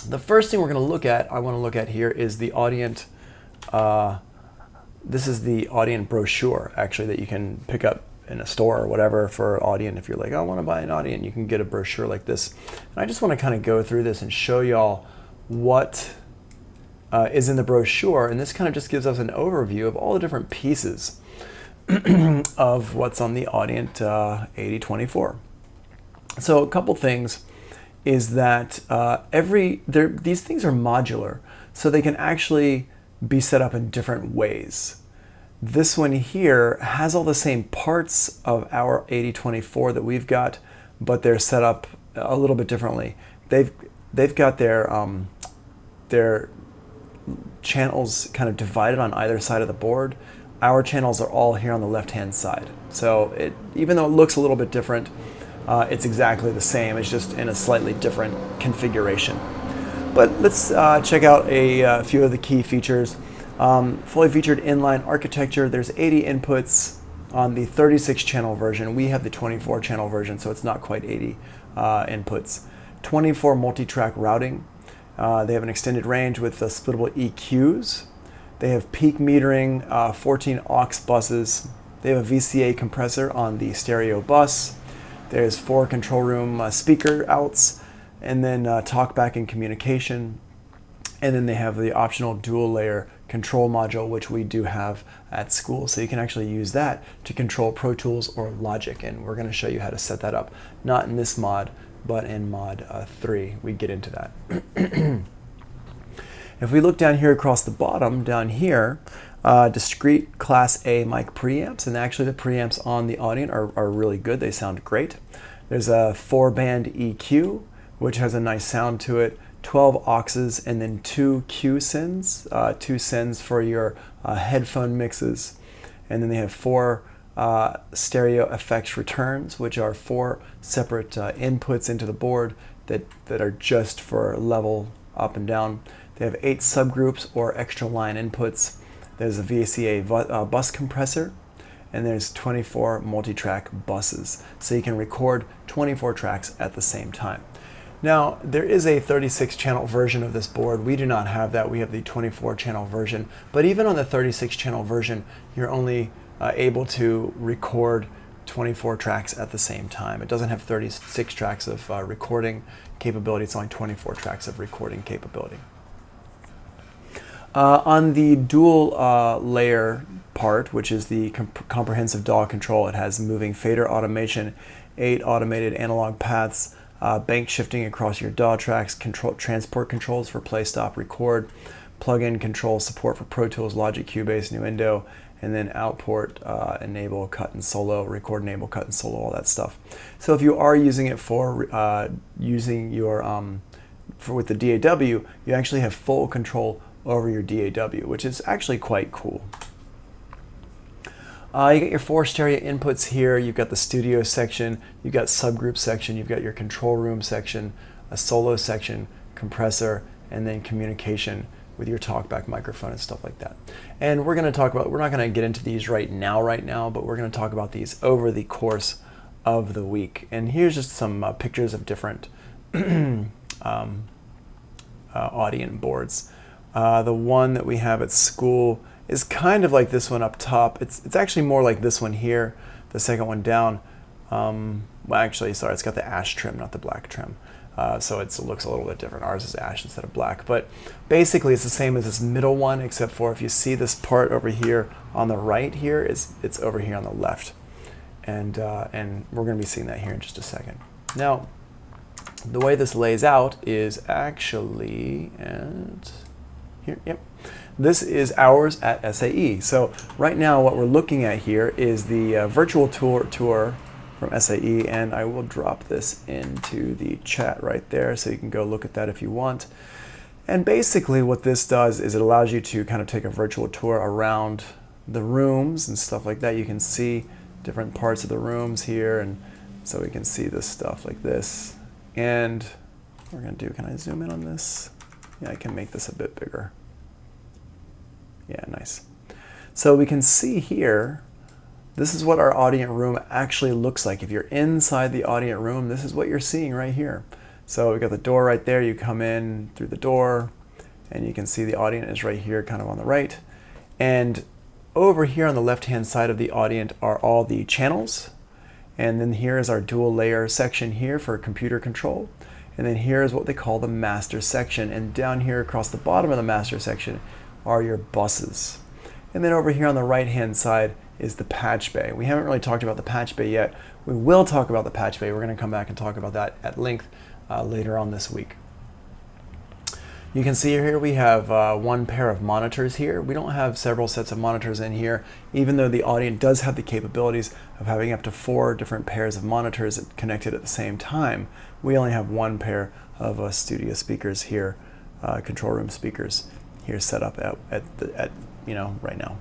The first thing I want to look at here is the Audient. This is the Audient brochure, actually, that you can pick up in a store or whatever for Audient. If you're like, I want to buy an Audient, you can get a brochure like this. And I just want to kind of go through this and show y'all what is in the brochure. And this kind of just gives us an overview of all the different pieces of what's on the Audient 8024. So a couple things is that these things are modular, so they can actually be set up in different ways. This one here has all the same parts of our 8024 that we've got, but they're set up a little bit differently. They've got their channels kind of divided on either side of the board. Our channels are all here on the left-hand side. So even though it looks a little bit different, it's exactly the same. It's just in a slightly different configuration. But let's check out a few of the key features. Fully featured inline architecture. There's 80 inputs on the 36 channel version. We have the 24 channel version, so it's not quite 80 inputs. 24 multi-track routing. They have an extended range with splittable EQs. They have peak metering, 14 aux buses. They have a VCA compressor on the stereo bus. There's 4 control room speaker outs, and then talkback and communication. And then they have the optional dual layer control module, which we do have at school. So you can actually use that to control Pro Tools or Logic. And we're going to show you how to set that up, not in this mod, but in mod 3. We get into that. If we look down here across the bottom, down here, discrete Class A mic preamps, and actually the preamps on the Audient are really good. They sound great. There's a 4-band EQ, which has a nice sound to it, 12 auxes, and then 2 Q sends, 2 sends for your headphone mixes. And then they have 4 stereo effects returns, which are 4 separate inputs into the board that are just for level up and down. They have 8 subgroups or extra line inputs. There's a VCA bus compressor, and there's 24 multi-track buses. So you can record 24 tracks at the same time. Now, there is a 36 channel version of this board. We do not have that. We have the 24 channel version. But even on the 36 channel version, you're only able to record 24 tracks at the same time. It doesn't have 36 tracks of recording capability. It's only 24 tracks of recording capability. On the dual layer part, which is the comprehensive DAW control, it has moving fader automation, 8 automated analog paths, bank shifting across your DAW tracks, transport controls for play, stop, record, plug-in control support for Pro Tools, Logic, Cubase, Nuendo, and then output, enable, cut and solo, record, enable, cut and solo, all that stuff. So if you are using it for using your with the DAW, you actually have full control over your DAW, which is actually quite cool. You get your 4 stereo inputs here. You've got the studio section, you've got subgroup section, you've got your control room section, a solo section, compressor, and then communication with your talkback microphone and stuff like that. And we're going to talk about, we're not going to get into these right now, but we're going to talk about these over the course of the week. And here's just some pictures of different Audient boards. The one that we have at school is kind of like this one up top. It's actually more like this one here, the second one down. Well, actually, sorry, it's got the ash trim, not the black trim. So it looks a little bit different. Ours is ash instead of black. But basically, it's the same as this middle one, except for if you see this part over here on the right here, it's over here on the left. And we're going to be seeing that here in just a second. Now, the way this lays out is actually here, yep. This is ours at SAE. So right now what we're looking at here is the virtual tour from SAE, and I will drop this into the chat right there so you can go look at that if you want. And basically what this does is it allows you to kind of take a virtual tour around the rooms and stuff like that. You can see different parts of the rooms here, and so we can see this stuff like this. And what we're going to do, can I zoom in on this? Yeah, I can make this a bit bigger. Yeah, nice. So we can see here, this is what our Audient room actually looks like. If you're inside the Audient room, this is what you're seeing right here. So we got the door right there. You come in through the door, and you can see the Audient is right here, kind of on the right. And over here on the left-hand side of the Audient are all the channels. And then here is our dual layer section here for computer control. And then here is what they call the master section. And down here across the bottom of the master section are your buses. And then over here on the right-hand side is the patch bay. We haven't really talked about the patch bay yet. We will talk about the patch bay. We're going to come back and talk about that at length later on this week. You can see here we have one pair of monitors here. We don't have several sets of monitors in here, even though the Audient does have the capabilities of having up to 4 different pairs of monitors connected at the same time. We only have one pair of studio speakers here, control room speakers here set up at right now.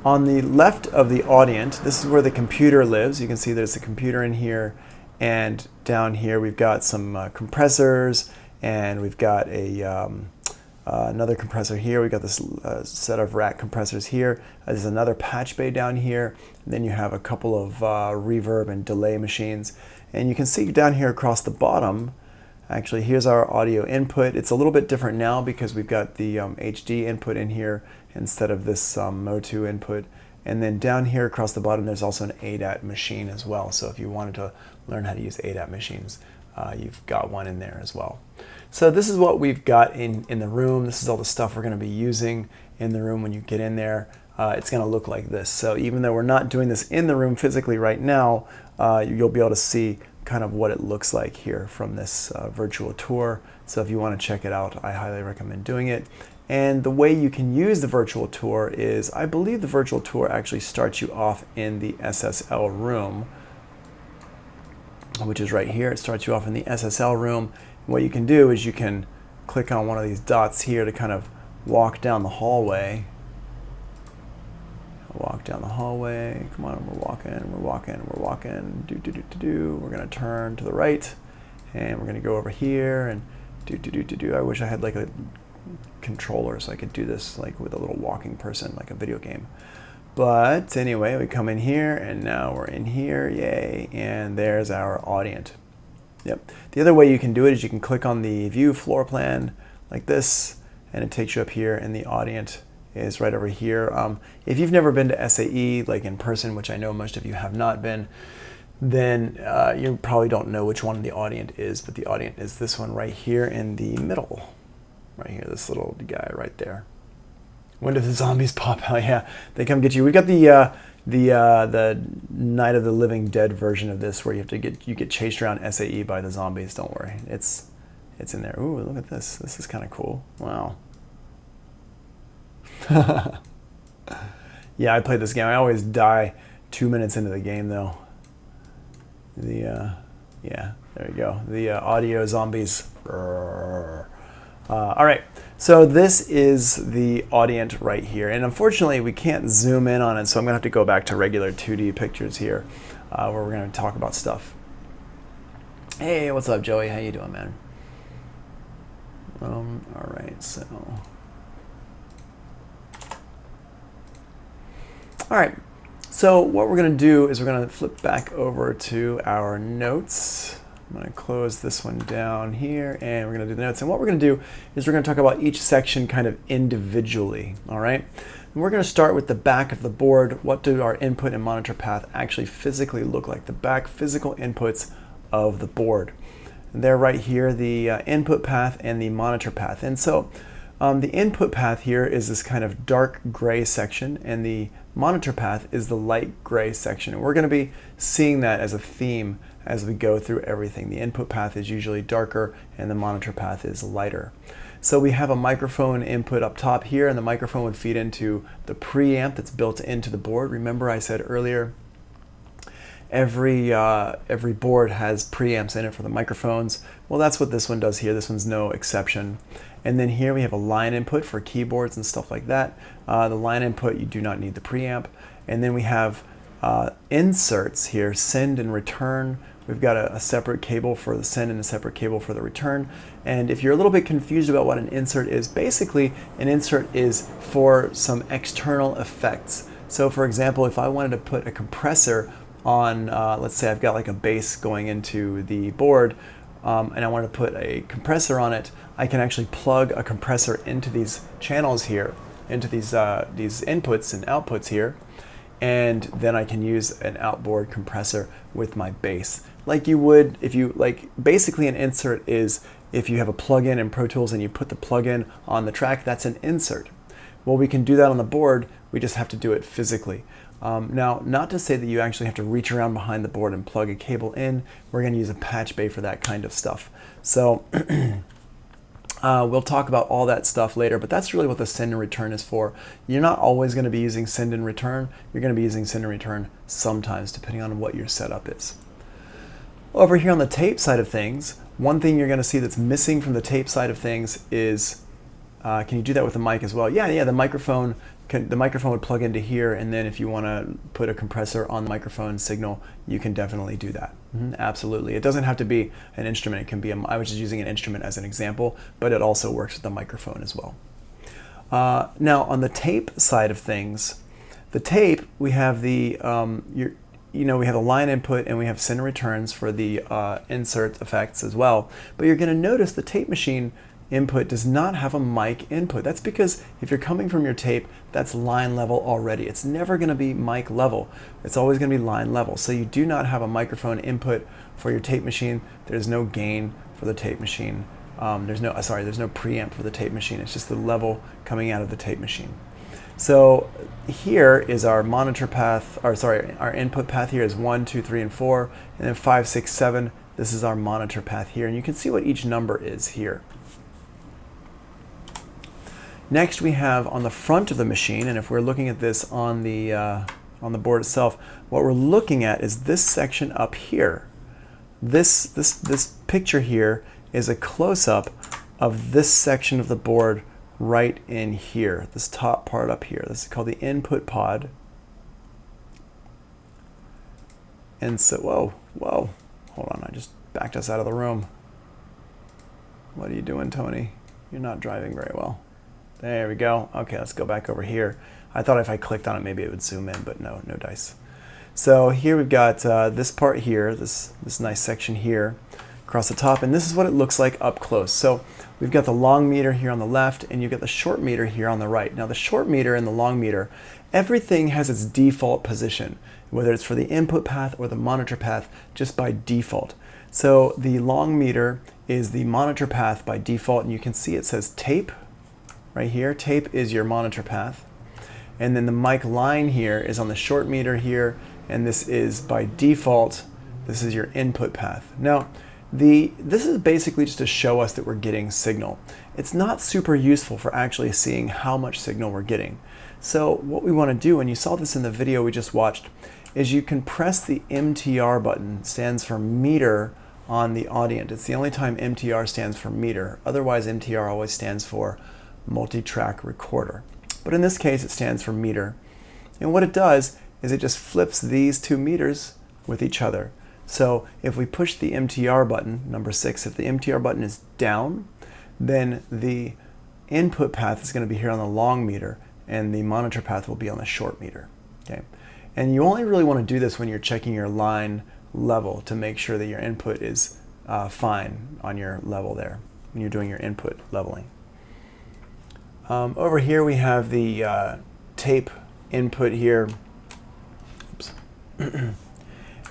On the left of the Audient, this is where the computer lives. You can see there's a computer in here, and down here we've got some compressors, and we've got another compressor here. We've got this set of rack compressors here. There's another patch bay down here. And then you have a couple of reverb and delay machines. And you can see down here across the bottom, actually here's our audio input. It's a little bit different now because we've got the HD input in here instead of this Motu input. And then down here across the bottom there's also an ADAT machine as well. So if you wanted to learn how to use ADAT machines, you've got one in there as well. So this is what we've got in the room. This is all the stuff we're going to be using in the room when you get in there. It's going to look like this. So even though we're not doing this in the room physically right now, you'll be able to see kind of what it looks like here from this virtual tour. So if you want to check it out, I highly recommend doing it. And the way you can use the virtual tour is, I believe the virtual tour actually starts you off in the SSL room, which is right here. It starts you off in the SSL room. And what you can do is you can click on one of these dots here to kind of walk down the hallway. Walk down the hallway. Come on, we're walking, we're walking, we're walking. We're going to turn to the right, and we're going to go over here and do. I wish I had like a controller so I could do this like with a little walking person, like a video game. But anyway, we come in here, and now we're in here, yay, and there's our Audient. Yep. The other way you can do it is you can click on the view floor plan like this, and it takes you up here, and the Audient is right over here. If you've never been to SAE like in person, which I know most of you have not been, then you probably don't know which one the Audient is, but the Audient is this one right here in the middle. Right here, this little guy right there. When do the zombies pop out? Yeah, they come get you. We got the Night of the Living Dead version of this, where you get chased around SAE by the zombies. Don't worry, it's in there. Ooh, look at this. This is kind of cool. Wow. Yeah, I played this game. I always die 2 minutes into the game, though. Yeah, there you go. The audio zombies. All right, so this is the Audient right here, and unfortunately we can't zoom in on it, so I'm gonna have to go back to regular 2D pictures here, where we're gonna talk about stuff. Hey, what's up, Joey? How you doing, man? All right, so. All right, so what we're gonna do is we're gonna flip back over to our notes. I'm going to close this one down here, and we're going to do the notes. And what we're going to do is we're going to talk about each section kind of individually, all right? And we're going to start with the back of the board. What do our input and monitor path actually physically look like? The back physical inputs of the board. And they're right here, the input path and the monitor path. And so the input path here is this kind of dark gray section, and the monitor path is the light gray section. And we're going to be seeing that as a theme as we go through everything. The input path is usually darker, and the monitor path is lighter. So we have a microphone input up top here, and the microphone would feed into the preamp that's built into the board. Remember I said earlier, every board has preamps in it for the microphones. Well, that's what this one does here. This one's no exception. And then here we have a line input for keyboards and stuff like that. The line input, you do not need the preamp. And then we have inserts here, send and return. We've got a separate cable for the send and a separate cable for the return. And if you're a little bit confused about what an insert is, basically an insert is for some external effects. So for example, if I wanted to put a compressor on, let's say I've got like a bass going into the board, and I want to put a compressor on it, I can actually plug a compressor into these channels here, into these inputs and outputs here, and then I can use an outboard compressor with my bass. Like you would if you, basically an insert is if you have a plugin in Pro Tools and you put the plugin on the track, that's an insert. Well, we can do that on the board, we just have to do it physically. Now, not to say that you actually have to reach around behind the board and plug a cable in. We're going to use a patch bay for that kind of stuff. So we'll talk about all that stuff later, but that's really what the send and return is for. You're not always going to be using send and return. You're going to be using send and return sometimes, depending on what your setup is. Over here on the tape side of things, one thing you're going to see that's missing from the tape side of things is, can you do that with the mic as well? Yeah, the microphone would plug into here, and then if you want to put a compressor on the microphone signal, you can definitely do that. Absolutely. It doesn't have to be an instrument. It can be I was just using an instrument as an example, but it also works with the microphone as well. Now, on the tape side of things, the tape, we have the we have the line input and we have send and returns for the insert effects as well. But you're going to notice the tape machine input does not have a mic input. That's because if you're coming from your tape, that's line level already. It's never going to be mic level. It's always going to be line level. So you do not have a microphone input for your tape machine. There's no gain for the tape machine. There's no preamp for the tape machine. It's just the level coming out of the tape machine. So here is our monitor path, our input path here is 1, 2, 3, and 4, and then 5, 6, 7. This is our monitor path here, and you can see what each number is here. Next, we have on the front of the machine, and if we're looking at this on the board itself, what we're looking at is this section up here. This picture here is a close-up of this section of the board right in here, this top part up here. This is called the input pod. And so, whoa, hold on, I just backed us out of the room. What are you doing, Tony? You're not driving very well. There we go. Okay, let's go back over here. I thought if I clicked on it, maybe it would zoom in, but no dice. So here we've got this part here, this nice section here across the top, and this is what it looks like up close. So we've got the long meter here on the left, and you've got the short meter here on the right. Now the short meter and the long meter, everything has its default position, whether it's for the input path or the monitor path, just by default. So the long meter is the monitor path by default, and you can see it says tape right here. Tape is your monitor path. And then the mic line here is on the short meter here, and this is by default, this is your input path. Now, this is basically just to show us that we're getting signal. It's not super useful for actually seeing how much signal we're getting. So what we want to do, and you saw this in the video we just watched, is you can press the MTR button, stands for meter, on the Audient. It's the only time MTR stands for meter. Otherwise, MTR always stands for multi-track recorder. But in this case, it stands for meter. And what it does is it just flips these two meters with each other. So if we push the MTR button, number 6, if the MTR button is down, then the input path is going to be here on the long meter, and the monitor path will be on the short meter. Okay? And you only really want to do this when you're checking your line level to make sure that your input is fine on your level there, when you're doing your input leveling. Over here we have the tape input here. Oops.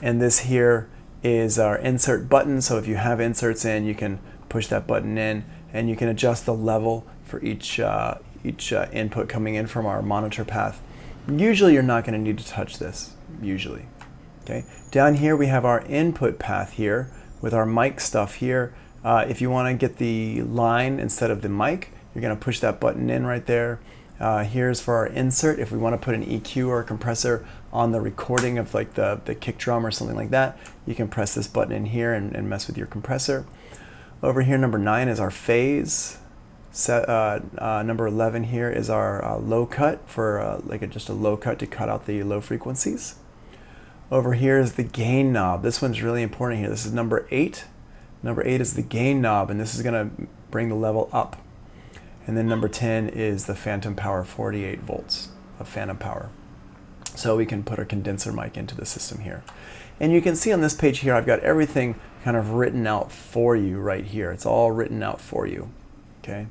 And this here is our insert button. So if you have inserts in, you can push that button in, and you can adjust the level for each input coming in from our monitor path. Usually you're not going to need to touch this, usually. Okay. Down here we have our input path here with our mic stuff here. If you want to get the line instead of the mic, you're going to push that button in right there. Here's for our insert. If we want to put an EQ or a compressor on the recording of like the kick drum or something like that, you can press this button in here and mess with your compressor. Over here, number 9 is our phase. Number 11 here is our low cut for just a low cut to cut out the low frequencies. Over here is the gain knob. This one's really important here. This is number 8. Number 8 is the gain knob, and this is going to bring the level up. And then number 10 is the phantom power, 48 volts of phantom power. So we can put our condenser mic into the system here. And you can see on this page here, I've got everything kind of written out for you right here. It's all written out for you, okay?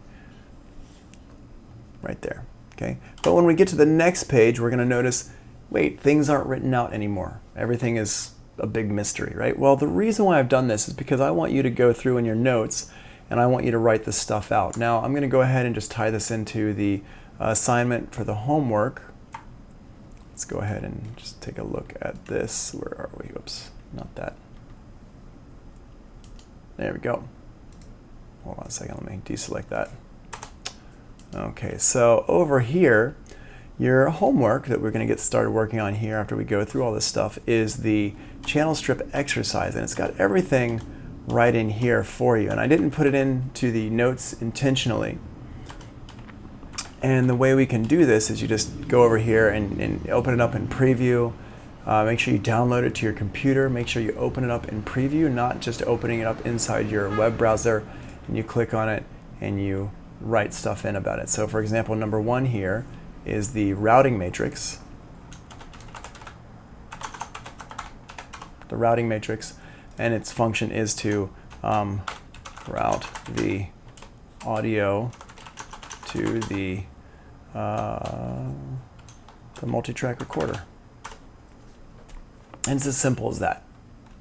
Right there, okay? But when we get to the next page, we're gonna notice, wait, things aren't written out anymore. Everything is a big mystery, right? Well, the reason why I've done this is because I want you to go through in your notes and I want you to write this stuff out. Now, I'm gonna go ahead and just tie this into the assignment for the homework. Let's go ahead and just take a look at this. Where are we? Oops, not that. There we go. Hold on a second, let me deselect that. Okay, so over here, your homework that we're going to get started working on here after we go through all this stuff is the channel strip exercise, and it's got everything right in here for you. And I didn't put it into the notes intentionally. And the way we can do this is you just go over here and open it up in preview. Make sure you download it to your computer. Make sure you open it up in preview, not just opening it up inside your web browser. And you click on it and you write stuff in about it. So for example, number 1 here is the routing matrix. The routing matrix, and its function is to route the audio to the multi-track recorder. And it's as simple as that.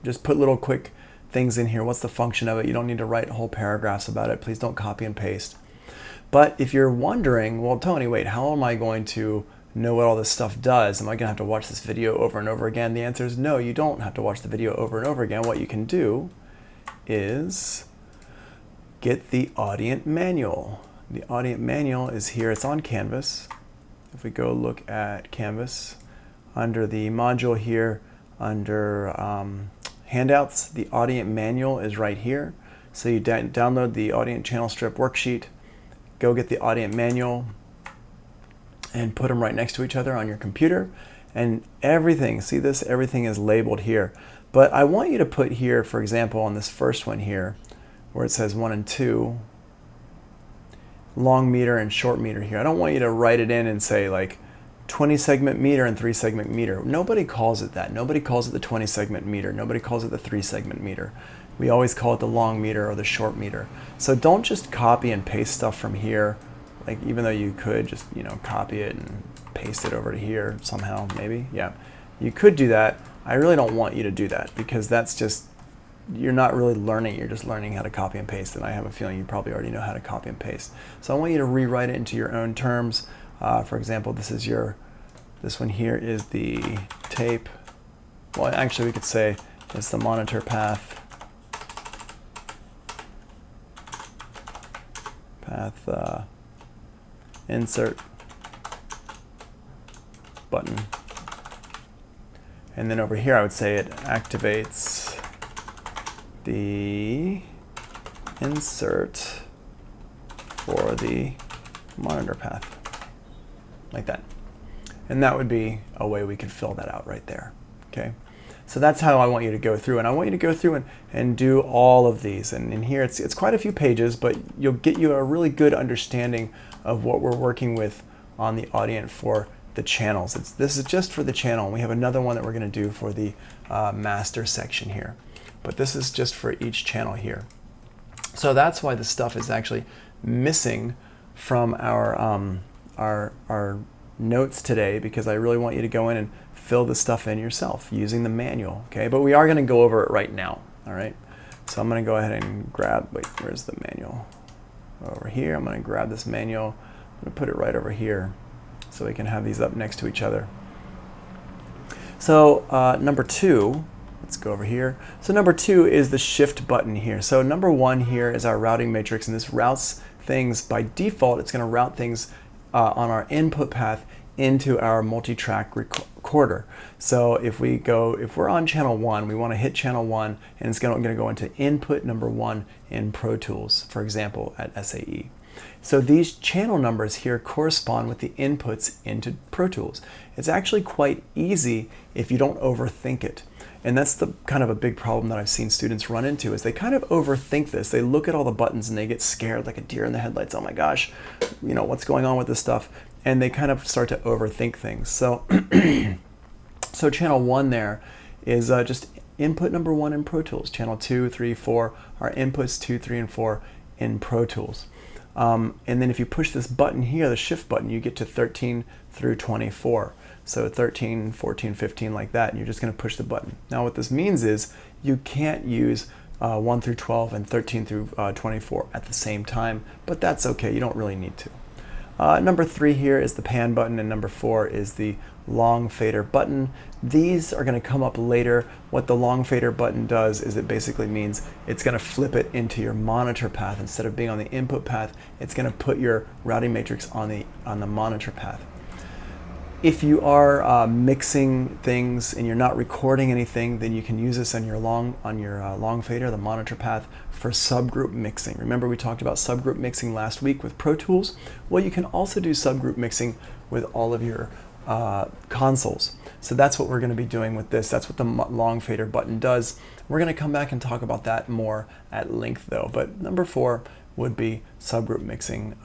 Just put little quick things in here. What's the function of it? You don't need to write whole paragraphs about it. Please don't copy and paste. But if you're wondering, well, Tony, wait, how am I going to know what all this stuff does? Am I going to have to watch this video over and over again? The answer is no, you don't have to watch the video over and over again. What you can do is get the Audient manual. The Audient manual is here. It's on Canvas. If we go look at Canvas, under the module here, under handouts, the Audient manual is right here. So you download the Audient channel strip worksheet, go get the Audient manual, and put them right next to each other on your computer. And everything, see this? Everything is labeled here. But I want you to put here, for example, on this first one here, where it says 1 and 2, long meter and short meter here. I don't want you to write it in and say like 20 segment meter and 3 segment meter. Nobody calls it that. Nobody calls it the 20 segment meter. Nobody calls it the 3 segment meter. We always call it the long meter or the short meter. So don't just copy and paste stuff from here, like even though you could just, you know, copy it and paste it over to here somehow, maybe. Yeah, you could do that. I really don't want you to do that because that's just, you're not really learning, you're just learning how to copy and paste, and I have a feeling you probably already know how to copy and paste. So I want you to rewrite it into your own terms. For example, this one here is the tape. Well, actually we could say it's the monitor path insert button. And then over here I would say it activates the insert for the monitor path, like that. And that would be a way we could fill that out right there, okay? So that's how I want you to go through, and I want you to go through and do all of these. And in here, it's quite a few pages, but you'll get you a really good understanding of what we're working with on the Audient for the channels. This is just for the channel. We have another one that we're going to do for the master section here, but this is just for each channel here. So that's why the stuff is actually missing from our notes today, because I really want you to go in and fill this stuff in yourself using the manual, okay? But we are going to go over it right now, all right? So I'm going to go ahead and grab, wait, where's the manual? Over here, I'm going to grab this manual, I'm going to put it right over here so we can have these up next to each other. So number 2, let's go over here. So number 2 is the shift button here. So number 1 here is our routing matrix, and this routes things by default. It's going to route things on our input path into our multi-track recorder. So if we're on channel 1, we want to hit channel 1, and it's going to go into input number 1 in Pro Tools, for example, at SAE. So these channel numbers here correspond with the inputs into Pro Tools. It's actually quite easy if you don't overthink it. And that's the kind of a big problem that I've seen students run into, is they kind of overthink this. They look at all the buttons and they get scared like a deer in the headlights. Oh my gosh, you know, what's going on with this stuff? And they kind of start to overthink things. So, so channel 1 there is just input number 1 in Pro Tools. Channel 2, 3, 4 are inputs 2, 3, and 4 in Pro Tools. And then if you push this button here, the shift button, you get to 13 through 24. So 13, 14, 15 like that, and you're just going to push the button. Now what this means is you can't use 1 through 12 and 13 through 24 at the same time, but that's okay, you don't really need to. Number 3 here is the pan button, and number 4 is the long fader button. These are going to come up later. What the long fader button does is it basically means it's going to flip it into your monitor path. Instead of being on the input path, it's going to put your routing matrix on the monitor path. If you are mixing things and you're not recording anything, then you can use this on your long fader, the monitor path, for subgroup mixing. Remember we talked about subgroup mixing last week with Pro Tools? Well, you can also do subgroup mixing with all of your consoles. So that's what we're going to be doing with this. That's what the long fader button does. We're going to come back and talk about that more at length though. But number 4 would be subgroup mixing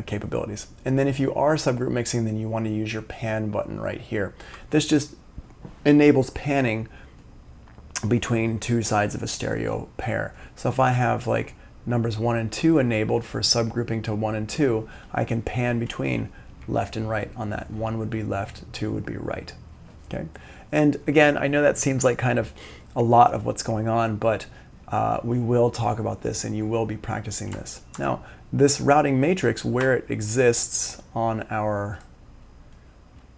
capabilities. And then if you are subgroup mixing, then you want to use your pan button right here. This just enables panning between two sides of a stereo pair. So if I have like numbers 1 and 2 enabled for subgrouping to 1 and 2, I can pan between left and right on that. 1 would be left, 2 would be right. Okay. And again, I know that seems like kind of a lot of what's going on, but we will talk about this and you will be practicing this. Now, this routing matrix, where it exists on our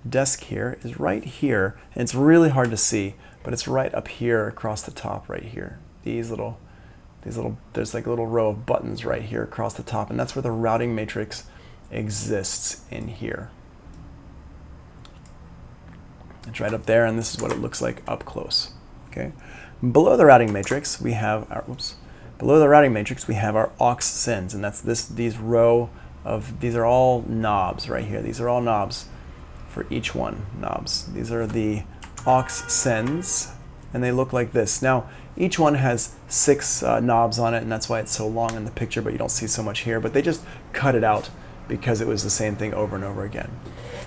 desk here, is right here. And it's really hard to see, but it's right up here across the top right here. There's like a little row of buttons right here across the top, and that's where the routing matrix exists in here. It's right up there, and this is what it looks like up close. Okay. Below the routing matrix, we have our aux sends, and that's these are all knobs right here. These are all knobs for each one. Knobs. These are the aux sends, and they look like this. Now, each one has 6 knobs on it, and that's why it's so long in the picture, but you don't see so much here. But they just cut it out because it was the same thing over and over again.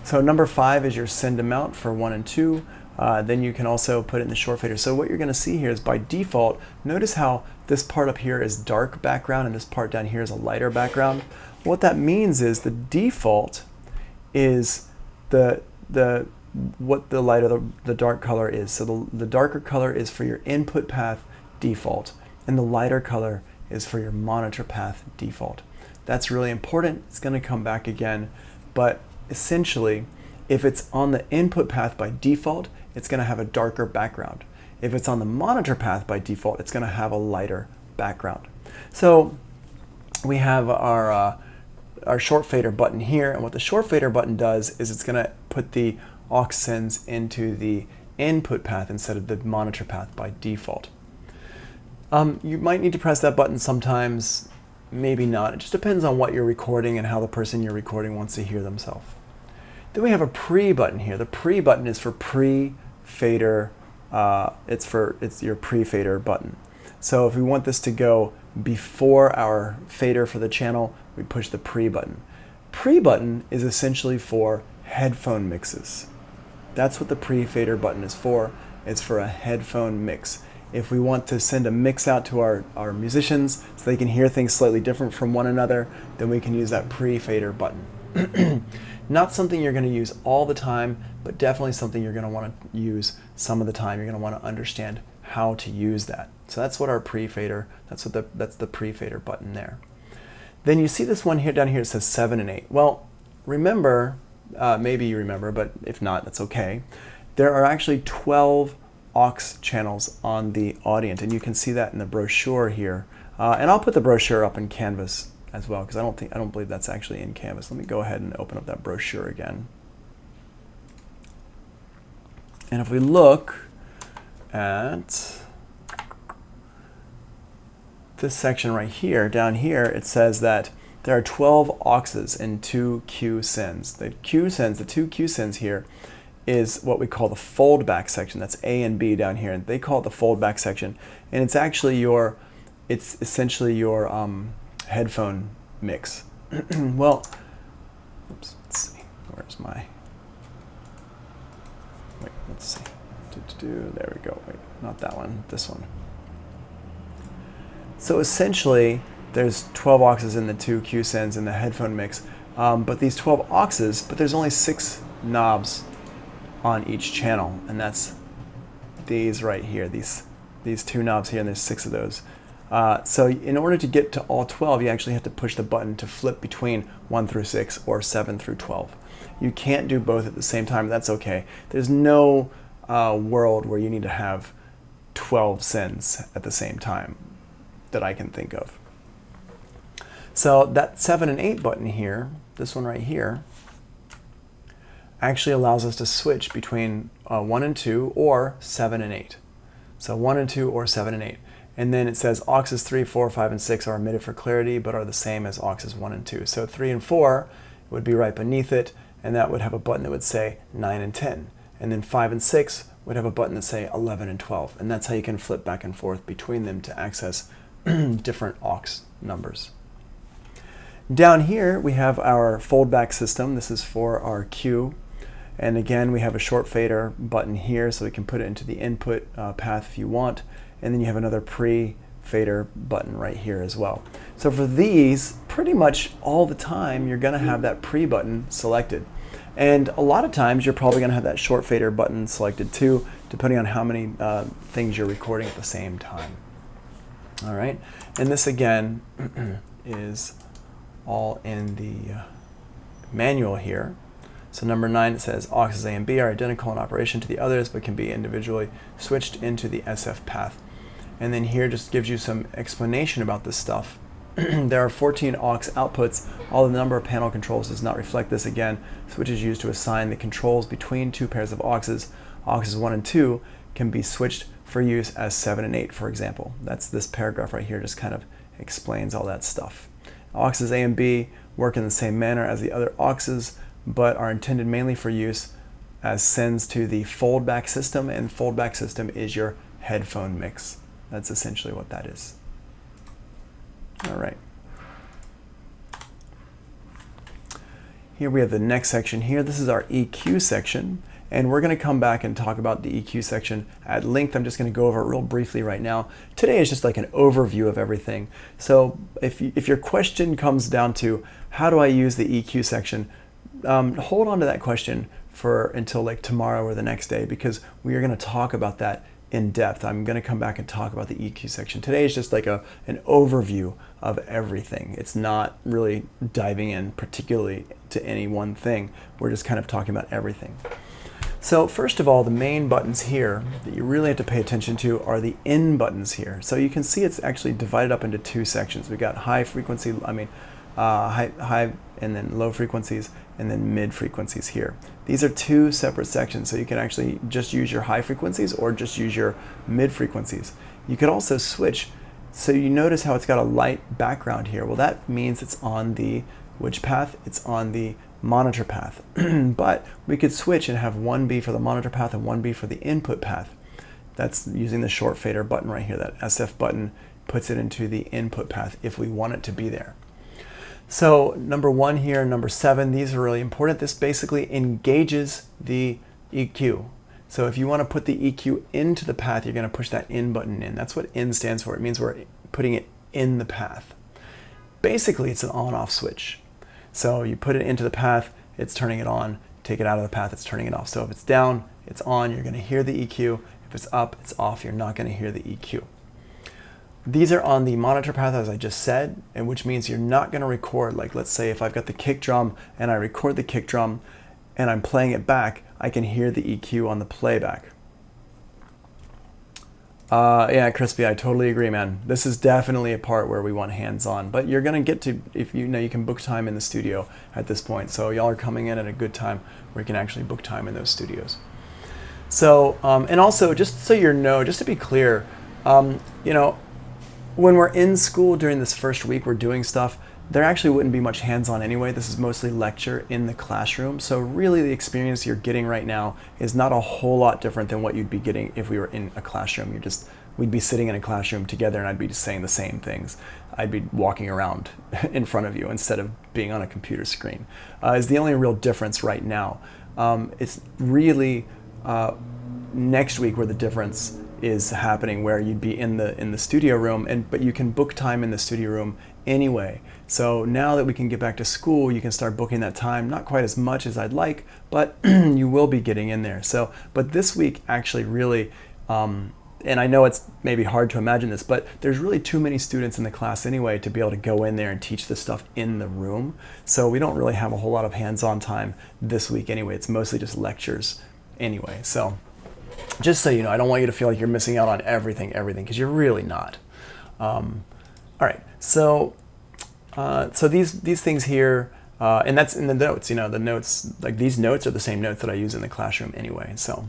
So number 5 is your send amount for 1 and 2. Then you can also put it in the short fader. So what you're going to see here is by default, notice how this part up here is dark background and this part down here is a lighter background. What that means is the default is what the lighter, the dark color is. So the darker color is for your input path default, and the lighter color is for your monitor path default. That's really important. It's going to come back again, but essentially, if it's on the input path by default, it's going to have a darker background. If it's on the monitor path by default, it's going to have a lighter background. So we have our short fader button here, and what the short fader button does is it's going to put the aux sends into the input path instead of the monitor path by default. You might need to press that button sometimes, maybe not. It just depends on what you're recording and how the person you're recording wants to hear themselves. Then we have a pre button here. The pre button is for pre-fader. It's your pre-fader button. So if we want this to go before our fader for the channel, we push the pre button. Pre button is essentially for headphone mixes. That's what the pre-fader button is for. It's for a headphone mix. If we want to send a mix out to our musicians so they can hear things slightly different from one another, then we can use that pre-fader button. Not something you're going to use all the time, but definitely something you're going to want to use some of the time. You're going to want to understand how to use that. So that's what our pre-fader, that's the pre-fader button there. Then you see this one here down here, it says 7 and 8. Well, remember, maybe you remember, but if not, that's okay. There are actually 12 aux channels on the Audient, and you can see that in the brochure here. And I'll put the brochure up in Canvas as well, because I don't believe that's actually in Canvas. Let me go ahead and open up that brochure again. And if we look at this section right here, down here, it says that there are 12 auxes and 2 Q sends. The Q sends, the 2 Q sends here, is what we call the foldback section. That's A and B down here, and they call it the foldback section. And it's actually it's essentially your headphone mix. Well, oops, let's see. Where's my? Wait, let's see. There we go. Wait, not that one, this one. So essentially, there's 12 auxes in the 2 Q sends in the headphone mix, but these 12 auxes, but there's only 6 knobs on each channel, and that's these right here, these 2 knobs here, and there's 6 of those. So in order to get to all 12, you actually have to push the button to flip between 1 through 6 or 7 through 12. You can't do both at the same time. That's okay. There's no world where you need to have 12 sends at the same time that I can think of. So that 7 and 8 button here, this one right here, actually allows us to switch between 1 and 2 or 7 and 8. So 1 and 2 or 7 and 8. And then it says auxes 3, 4, 5, and 6 are omitted for clarity, but are the same as auxes 1 and 2. So 3 and 4 would be right beneath it, and that would have a button that would say 9 and 10. And then 5 and 6 would have a button that say 11 and 12. And that's how you can flip back and forth between them to access different aux numbers. Down here we have our foldback system. This is for our Q. And again, we have a short fader button here, so we can put it into the input path if you want. And then you have another pre-fader button right here as well. So for these, pretty much all the time, you're going to have that pre-button selected. And a lot of times, you're probably going to have that short fader button selected too, depending on how many things you're recording at the same time. All right, and this again is all in the manual here. So number 9, it says auxes A and B are identical in operation to the others, but can be individually switched into the SF path. And then here just gives you some explanation about this stuff. There are 14 aux outputs. All the number of panel controls does not reflect this. Again, switch is used to assign the controls between 2 pairs of auxes. Auxes 1 and 2 can be switched for use as 7 and 8, for example. That's this paragraph right here, just kind of explains all that stuff. Auxes A and B work in the same manner as the other auxes, but are intended mainly for use as sends to the foldback system, and foldback system is your headphone mix. That's essentially what that is. All right. Here we have the next section here. This is our EQ section, and we're going to come back and talk about the EQ section at length. I'm just going to go over it real briefly right now. Today is just like an overview of everything. So if your question comes down to how do I use the EQ section, hold on to that question until like tomorrow or the next day, because we are going to talk about that in depth. I'm going to come back and talk about the EQ section. Today is just like an overview of everything. It's not really diving in particularly to any one thing. We're just kind of talking about everything. So first of all, the main buttons here that you really have to pay attention to are the in buttons here. So you can see it's actually divided up into 2 sections. We've got high frequency, high and then low frequencies, and then mid frequencies here. These are 2 separate sections, so you can actually just use your high frequencies or just use your mid frequencies. You could also switch, so you notice how it's got a light background here. Well, that means it's on the which path? It's on the monitor path. But we could switch and have one be for the monitor path and one be for the input path. That's using the short fader button right here. That SF button puts it into the input path if we want it to be there. So number 1 here, number 7, these are really important. This basically engages the EQ. So if you want to put the EQ into the path, you're going to push that in button in. That's what in stands for. It means we're putting it in the path. Basically, it's an on-off switch. So you put it into the path, it's turning it on. Take it out of the path, it's turning it off. So if it's down, it's on, you're going to hear the EQ. If it's up, it's off, you're not going to hear the EQ. These are on the monitor path, as I just said, and which means you're not going to record, like let's say if I've got the kick drum and I record the kick drum and I'm playing it back, I can hear the EQ on the playback. Yeah, Crispy, I totally agree, man. This is definitely a part where we want hands-on, but you're going to get to, if you know, you can book time in the studio at this point. So y'all are coming in at a good time where you can actually book time in those studios. So, and also, just so you know, just to be clear, you know, when we're in school during this first week, we're doing stuff, there actually wouldn't be much hands-on anyway. This is mostly lecture in the classroom. So really the experience you're getting right now is not a whole lot different than what you'd be getting if we were in a classroom. We'd be sitting in a classroom together and I'd be just saying the same things. I'd be walking around in front of you instead of being on a computer screen. Is the only real difference right now. It's really next week where the difference is happening, where you'd be in the studio room, but you can book time in the studio room anyway. So now that we can get back to school, you can start booking that time, not quite as much as I'd like, but you will be getting in there. So, but this week actually really, and I know it's maybe hard to imagine this, but there's really too many students in the class anyway to be able to go in there and teach this stuff in the room. So we don't really have a whole lot of hands-on time this week anyway. It's mostly just lectures anyway. So just so you know, I don't want you to feel like you're missing out on everything, because you're really not. All right, so these things here, and that's in the notes. You know, the notes, like these notes are the same notes that I use in the classroom anyway. So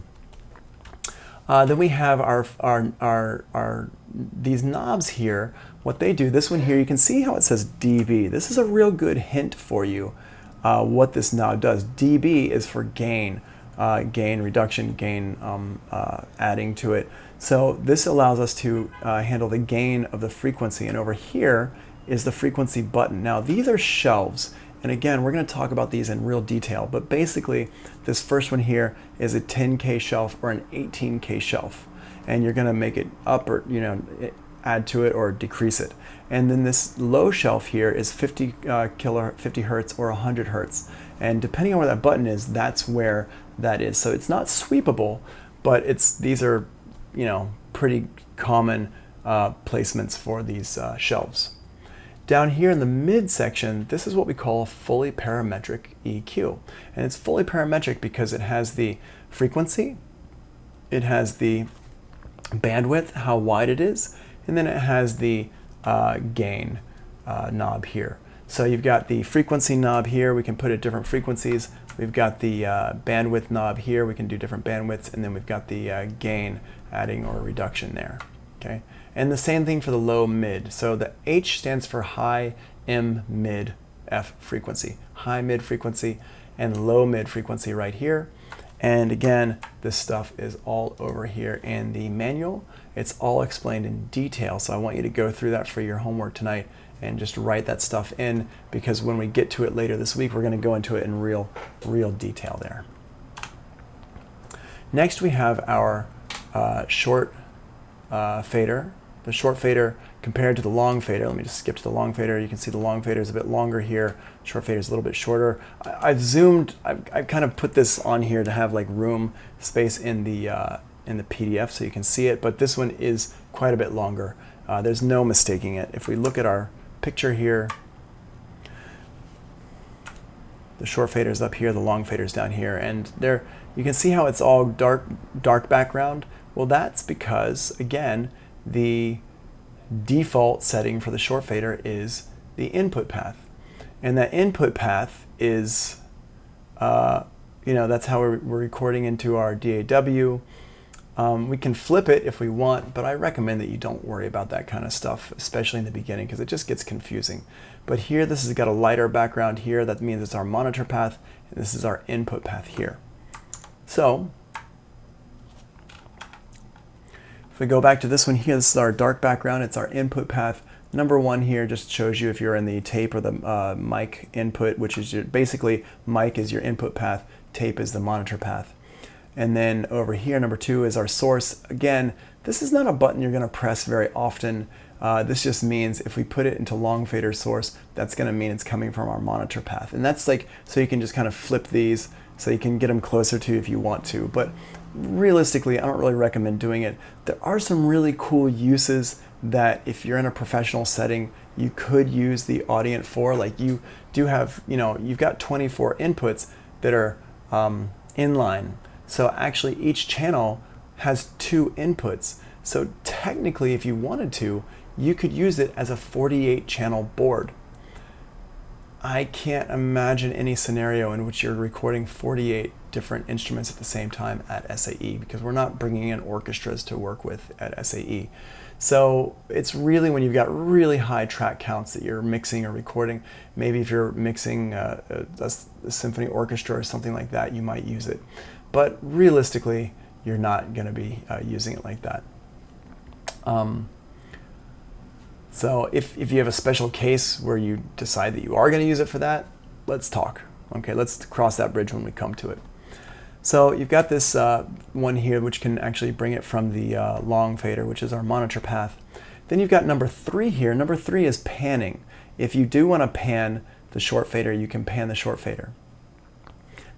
then we have our these knobs here. What they do, this one here, you can see how it says dB. This is a real good hint for you what this knob does. dB is for gain. Gain reduction, gain adding to it. So this allows us to handle the gain of the frequency, and over here is the frequency button. Now these are shelves, and again we're going to talk about these in real detail, but basically this first one here is a 10K shelf or an 18K shelf, and you're going to make it up or add to it or decrease it. And then this low shelf here is 50 hertz or 100 hertz. And depending on where that button is, that's where that is. So it's not sweepable, but these are, pretty common placements for these shelves. Down here in the midsection, this is what we call a fully parametric EQ. And it's fully parametric because it has the frequency, it has the bandwidth, how wide it is, and then it has the gain knob here. So you've got the frequency knob here, we can put at different frequencies. We've got the bandwidth knob here, we can do different bandwidths, and then we've got the gain adding or reduction there. Okay, and the same thing for the low mid. So the H stands for high, M mid, F frequency. High mid frequency and low mid frequency right here. And again, this stuff is all over here in the manual. It's all explained in detail, so I want you to go through that for your homework tonight and just write that stuff in, because when we get to it later this week, we're going to go into it in real detail there. Next, we have our short fader. The short fader compared to the long fader. Let me just skip to the long fader. You can see the long fader is a bit longer here. Short fader is a little bit shorter. I've kind of put this on here to have like room space in the PDF so you can see it, but this one is quite a bit longer. There's no mistaking it. If we look at our picture here, the short fader is up here, the long fader is down here, and there you can see how it's all dark background. Well, that's because, again, the default setting for the short fader is the input path. And that input path is, that's how we're recording into our DAW. We can flip it if we want, but I recommend that you don't worry about that kind of stuff, especially in the beginning, because it just gets confusing. But here, this has got a lighter background here. That means it's our monitor path, and this is our input path here. So if we go back to this one here, this is our dark background. It's our input path. Number 1 here just shows you if you're in the tape or the mic input, which is basically mic is your input path, tape is the monitor path. And then over here, number 2 is our source. Again, this is not a button you're going to press very often. This just means if we put it into long fader source, that's going to mean it's coming from our monitor path. And that's like, so you can just kind of flip these so you can get them closer to if you want to. But realistically, I don't really recommend doing it. There are some really cool uses that if you're in a professional setting, you could use the Audient for. Like you do have, you've got 24 inputs that are inline. So actually each channel has 2 inputs. So technically, if you wanted to, you could use it as a 48 channel board. I can't imagine any scenario in which you're recording 48 different instruments at the same time at SAE, because we're not bringing in orchestras to work with at SAE. So it's really when you've got really high track counts that you're mixing or recording. Maybe if you're mixing a symphony orchestra or something like that, you might use it. But realistically, you're not going to be using it like that. So if you have a special case where you decide that you are going to use it for that, let's talk. Okay, let's cross that bridge when we come to it. So you've got this one here which can actually bring it from the long fader, which is our monitor path. Then you've got number 3 here. Number 3 is panning. If you do want to pan the short fader, you can pan the short fader.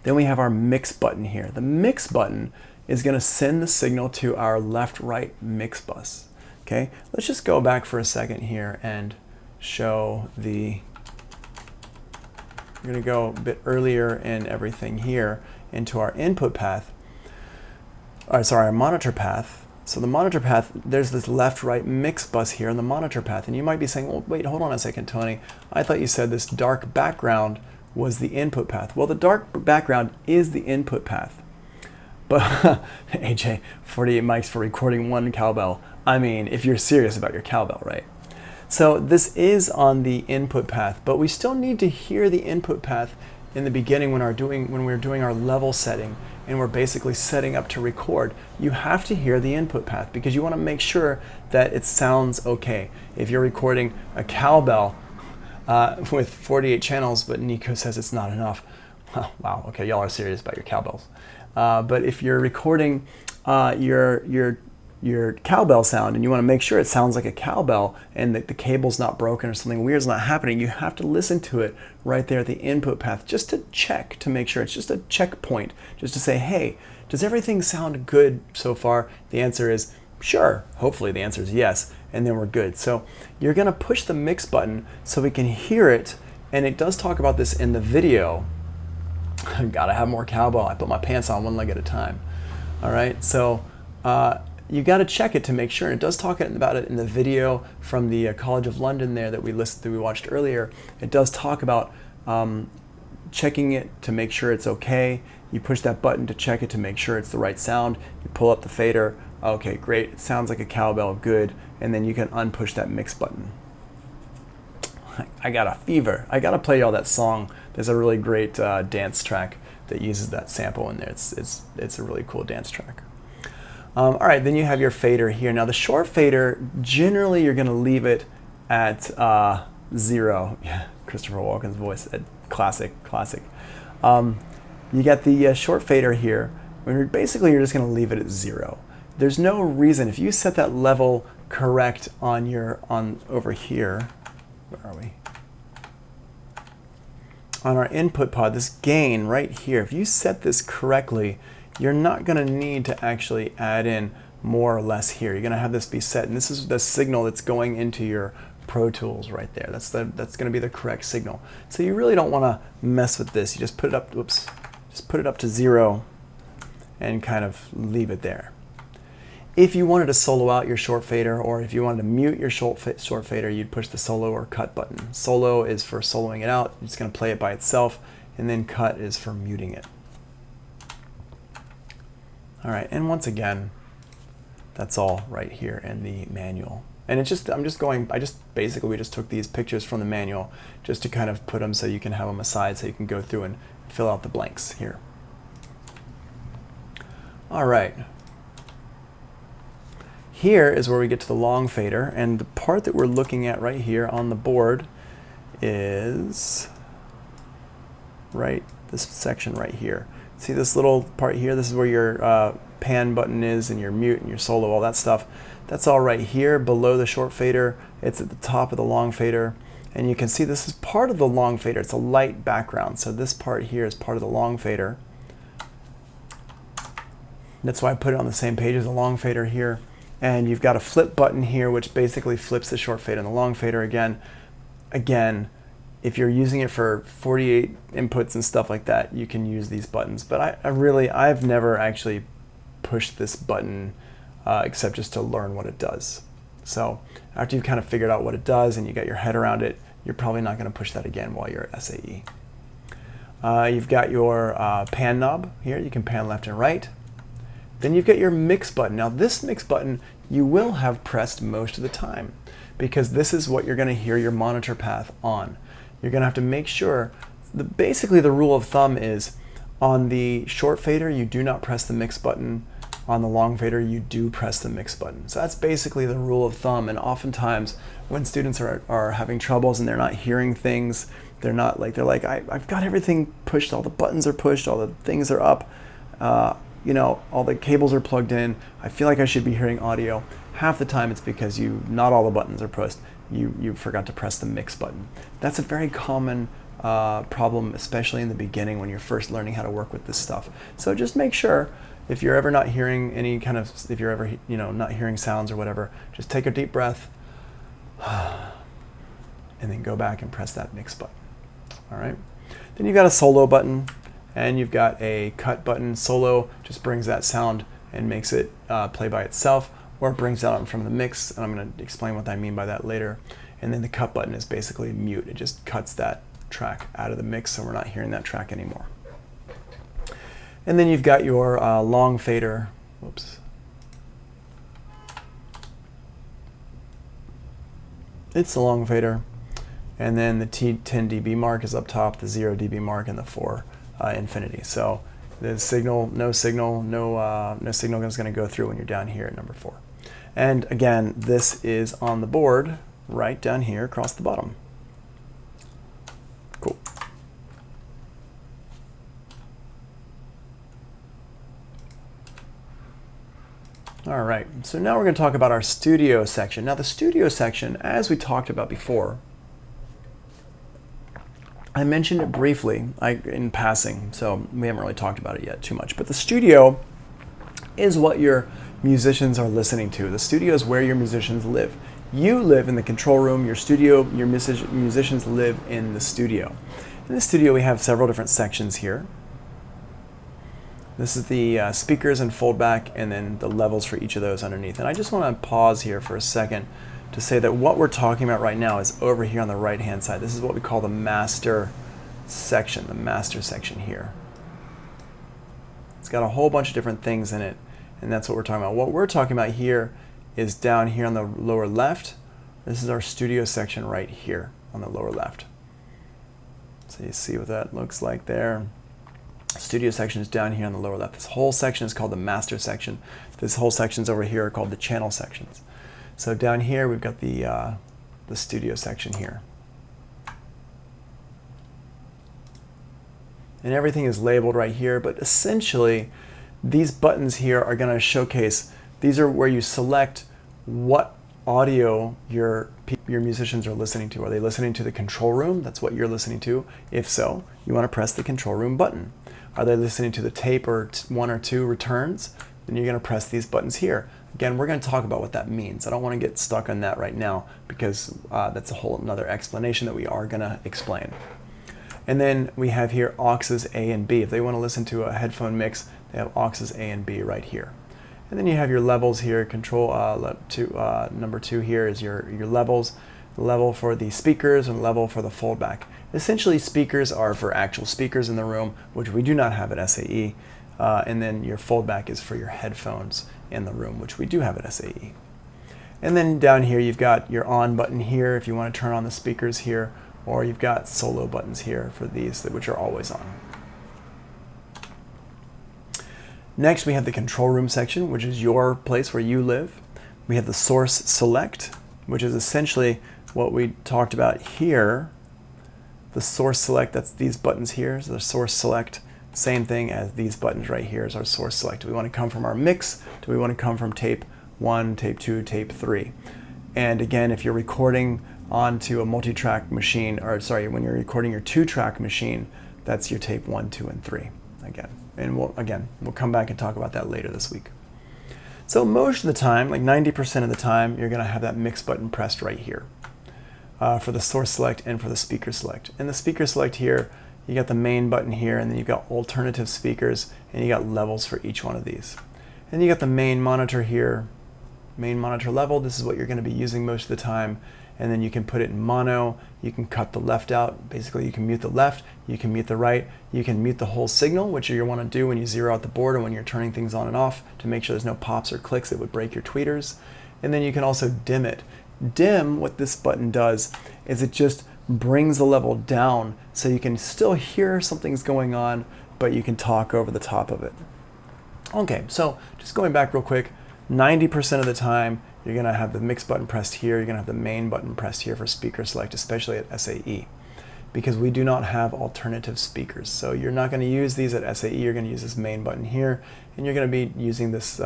Then we have our mix button here. The mix button is going to send the signal to our left-right mix bus. Okay, let's just go back for a second here and show the, we're going to go a bit earlier in everything here into our input path, or sorry, our monitor path. So the monitor path, there's this left-right mix bus here in the monitor path. And you might be saying, well, wait, hold on a second, Tony. I thought you said this dark background was the input path. Well, the dark background is the input path. But AJ, 48 mics for recording 1 cowbell. I mean, if you're serious about your cowbell, right? So this is on the input path, but we still need to hear the input path in the beginning when we're doing our level setting and we're basically setting up to record. You have to hear the input path because you want to make sure that it sounds okay. If you're recording a cowbell with 48 channels, but Nico says it's not enough. Wow, okay, y'all are serious about your cowbells. But if you're recording your cowbell sound and you want to make sure it sounds like a cowbell and that the cable's not broken or something weird's not happening, you have to listen to it right there at the input path just to check, to make sure. It's just a checkpoint, just to say, hey, does everything sound good so far? The answer is sure. Hopefully the answer is yes, and then we're good. So you're going to push the mix button so we can hear it, and it does talk about this in the video. Gotta have more cowbell. I put my pants on one leg at a time. All right, so you got to check it to make sure. And it does talk about it in the video from the College of London there that we watched earlier. It does talk about checking it to make sure it's okay. You push that button to check it to make sure it's the right sound. You pull up the fader. Okay, great. It sounds like a cowbell. Good. And then you can unpush that mix button. I got a fever. I got to play y'all that song. There's a really great dance track that uses that sample in there. It's a really cool dance track. All right, then you have your fader here. Now the short fader, generally you're going to leave it at 0. Yeah, Christopher Walken's voice, classic. You got the short fader here. Basically, you're just going to leave it at 0. There's no reason if you set that level correct on over here. Where are we? On our input pod, this gain right here. If you set this correctly, you're not going to need to actually add in more or less here. You're going to have this be set, and this is the signal that's going into your Pro Tools right there. That's going to be the correct signal. So you really don't want to mess with this. You just put it up. Whoops, just put it up to 0, and kind of leave it there. If you wanted to solo out your short fader, or if you wanted to mute your short fader, you'd push the solo or cut button. Solo is for soloing it out. You're just going to play it by itself, and then cut is for muting it. All right, and once again, that's all right here in the manual. And it's just, we just took these pictures from the manual just to kind of put them so you can have them aside so you can go through and fill out the blanks here. All right. Here is where we get to the long fader, and the part that we're looking at right here on the board is this section right here. See this little part here? This is where your pan button is, and your mute and your solo, all that stuff. That's all right here below the short fader. It's at the top of the long fader, and you can see this is part of the long fader. It's a light background, so this part here is part of the long fader. That's why I put it on the same page as the long fader here. And you've got a flip button here, which basically flips the short fader and the long fader again. Again, if you're using it for 48 inputs and stuff like that, you can use these buttons. But I've never actually pushed this button except just to learn what it does. So after you've kind of figured out what it does and you got your head around it, you're probably not going to push that again while you're at SAE. You've got your pan knob here. You can pan left and right. Then you've got your mix button. Now this mix button you will have pressed most of the time because this is what you're going to hear your monitor path on. You're going to have to make sure, basically the rule of thumb is on the short fader you do not press the mix button, on the long fader you do press the mix button. So that's basically the rule of thumb, and oftentimes when students are having troubles and they're not hearing things, they're like I've got everything pushed, all the buttons are pushed, all the things are up, you know, all the cables are plugged in. I feel like I should be hearing audio. Half the time it's because not all the buttons are pressed. You forgot to press the mix button. That's a very common problem, especially in the beginning when you're first learning how to work with this stuff. So just make sure, if you're ever not hearing if you're ever, you know, not hearing sounds or whatever, just take a deep breath and then go back and press that mix button. All right. Then you've got a solo button and you've got a cut button. Solo just brings that sound and makes it play by itself, or it brings that out from the mix, and I'm going to explain what I mean by that later. And then the cut button is basically mute. It just cuts that track out of the mix, so we're not hearing that track anymore. And then you've got your long fader. Whoops. It's the long fader. And then the 10 dB mark is up top, the 0 dB mark, and the 4 infinity. So the signal, no signal is going to go through when you're down here at number 4. And again, this is on the board right down here across the bottom. Cool. All right, so now we're going to talk about our studio section. Now the studio section, as we talked about before, I mentioned it briefly in passing, so we haven't really talked about it yet too much. But the studio is what your musicians are listening to. The studio is where your musicians live. You live in the control room. Your musicians live in the studio. In the studio, we have several different sections here. This is the speakers and foldback, and then the levels for each of those underneath. And I just want to pause here for a second to say that what we're talking about right now is over here on the right-hand side. This is what we call the master section here. It's got a whole bunch of different things in it, and that's what we're talking about. What we're talking about here is down here on the lower left. This is our studio section right here on the lower left. So you see what that looks like there. Studio section is down here on the lower left. This whole section is called the master section. This whole sections over here are called the channel sections. So down here we've got the studio section here. And everything is labeled right here, but essentially these buttons here are going to showcase, these are where you select what audio your musicians are listening to. Are they listening to the control room? That's what you're listening to. If so, you want to press the control room button. Are they listening to the tape or 1 or 2 returns? Then you're going to press these buttons here. Again, we're going to talk about what that means. I don't want to get stuck on that right now because that's a whole another explanation that we are going to explain. And then we have here auxes A and B. If they want to listen to a headphone mix, they have auxes A and B right here. And then you have your levels here. Number 2 here is your levels. The level for the speakers and level for the foldback. Essentially, speakers are for actual speakers in the room, which we do not have at SAE. And then your foldback is for your headphones in the room, which we do have at SAE. And then down here, you've got your on button here if you want to turn on the speakers here, or you've got solo buttons here for these, which are always on. Next, we have the control room section, which is your place where you live. We have the source select, which is essentially what we talked about here. The source select, that's these buttons here. So the source select, same thing as these buttons right here is our source select. Do we want to come from our mix? Do we want to come from tape 1, tape 2, tape 3? And again, if you're recording onto a multi-track machine, or sorry, when you're recording your 2-track machine, that's your tape 1, 2, and 3 again. And we'll come back and talk about that later this week. So most of the time, like 90% of the time, you're going to have that mix button pressed right here for the source select and for the speaker select. And the speaker select here, you got the main button here, and then you've got alternative speakers, and you got levels for each one of these. And you got the main monitor here, main monitor level. This is what you're going to be using most of the time. And then you can put it in mono, you can cut the left out. Basically, you can mute the left, you can mute the right, you can mute the whole signal, which you want to do when you zero out the board and when you're turning things on and off to make sure there's no pops or clicks that would break your tweeters. And then you can also dim it. Dim, what this button does is it just brings the level down so you can still hear something's going on, but you can talk over the top of it. Okay, so just going back real quick, 90% of the time, you're going to have the mix button pressed here. You're going to have the main button pressed here for speaker select, especially at SAE. because we do not have alternative speakers. So you're not going to use these at SAE. You're going to use this main button here, and you're going to be using this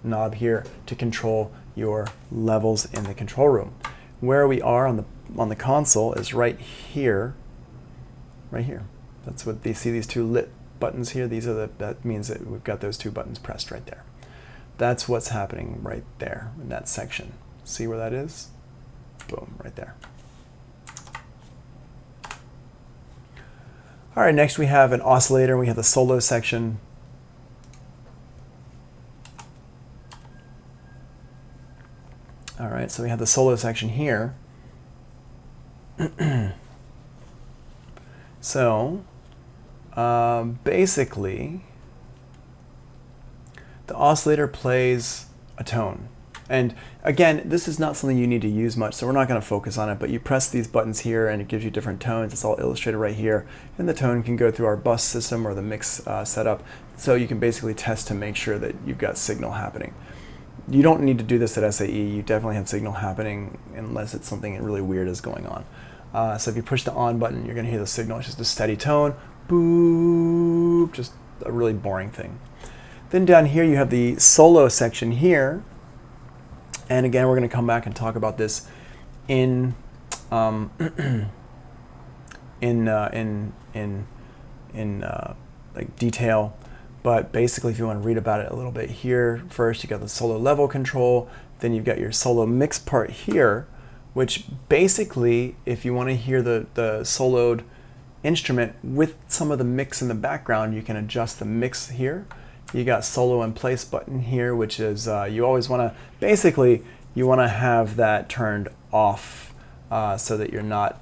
knob here to control your levels in the control room. Where we are on the console is right here, right here. That's what they see, these two lit buttons here. That means that we've got those two buttons pressed right there. That's what's happening right there in that section. See where that is? Boom, right there. All right, next we have an oscillator. We have the solo section. All right, so we have the solo section here. So basically, the oscillator plays a tone. And again, this is not something you need to use much, so we're not going to focus on it, but you press these buttons here and it gives you different tones. It's all illustrated right here. And the tone can go through our bus system or the mix setup, so you can basically test to make sure that you've got signal happening. You don't need to do this at SAE. You definitely have signal happening unless it's something really weird is going on. So if you push the on button, you're going to hear the signal. It's just a steady tone. Boop, just a really boring thing. Then down here you have the solo section here. And again, we're going to come back and talk about this in like detail. But basically, if you want to read about it a little bit here, first you got the solo level control, then you've got your solo mix part here, which basically, if you want to hear the soloed instrument with some of the mix in the background, you can adjust the mix here. You got solo in place button here, which is you always want to, basically, you want to have that turned off so that you're not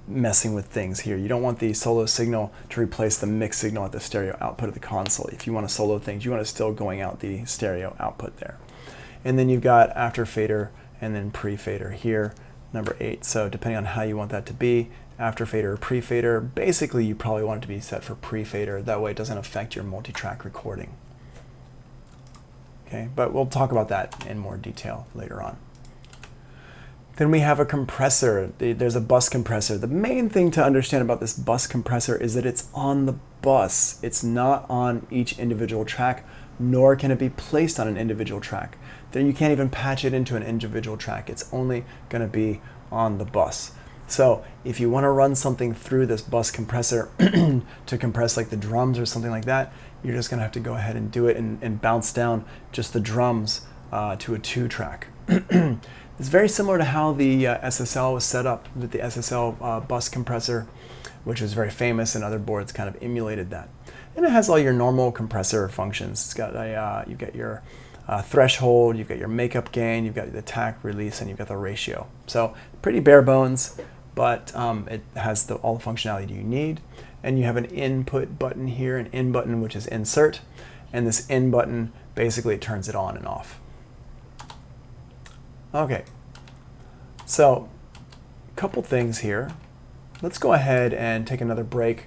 messing with things here. You don't want the solo signal to replace the mix signal at the stereo output of the console. If you want to solo things, you want it still going out the stereo output there. And then you've got after fader and then pre-fader here, number 8. So depending on how you want that to be, after fader or pre-fader, basically you probably want it to be set for pre-fader. That way it doesn't affect your multi-track recording. Okay, but we'll talk about that in more detail later on. Then we have a compressor. There's a bus compressor. The main thing to understand about this bus compressor is that it's on the bus. It's not on each individual track, nor can it be placed on an individual track. Then you can't even patch it into an individual track. It's only going to be on the bus. So if you want to run something through this bus compressor to compress like the drums or something like that, you're just going to have to go ahead and do it and bounce down just the drums to a 2-track. It's very similar to how the SSL was set up with the SSL bus compressor, which was very famous, and other boards kind of emulated that. And it has all your normal compressor functions. It's got you've got your threshold, you've got your makeup gain, you've got the attack, release, and you've got the ratio. So pretty bare bones, but it has all the functionality you need. And you have an input button here, an in button, which is insert. And this in button, basically it turns it on and off. Okay, so a couple things here. Let's go ahead and take another break.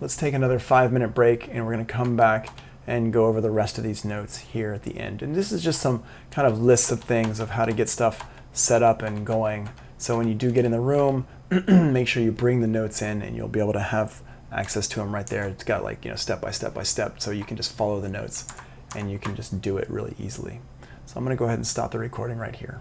Let's take another 5-minute break, and we're going to come back and go over the rest of these notes here at the end. And this is just some kind of lists of things of how to get stuff set up and going. So when you do get in the room, make sure you bring the notes in, and you'll be able to have access to them right there. It's got like, step by step by step, so you can just follow the notes and you can just do it really easily. So I'm going to go ahead and stop the recording right here.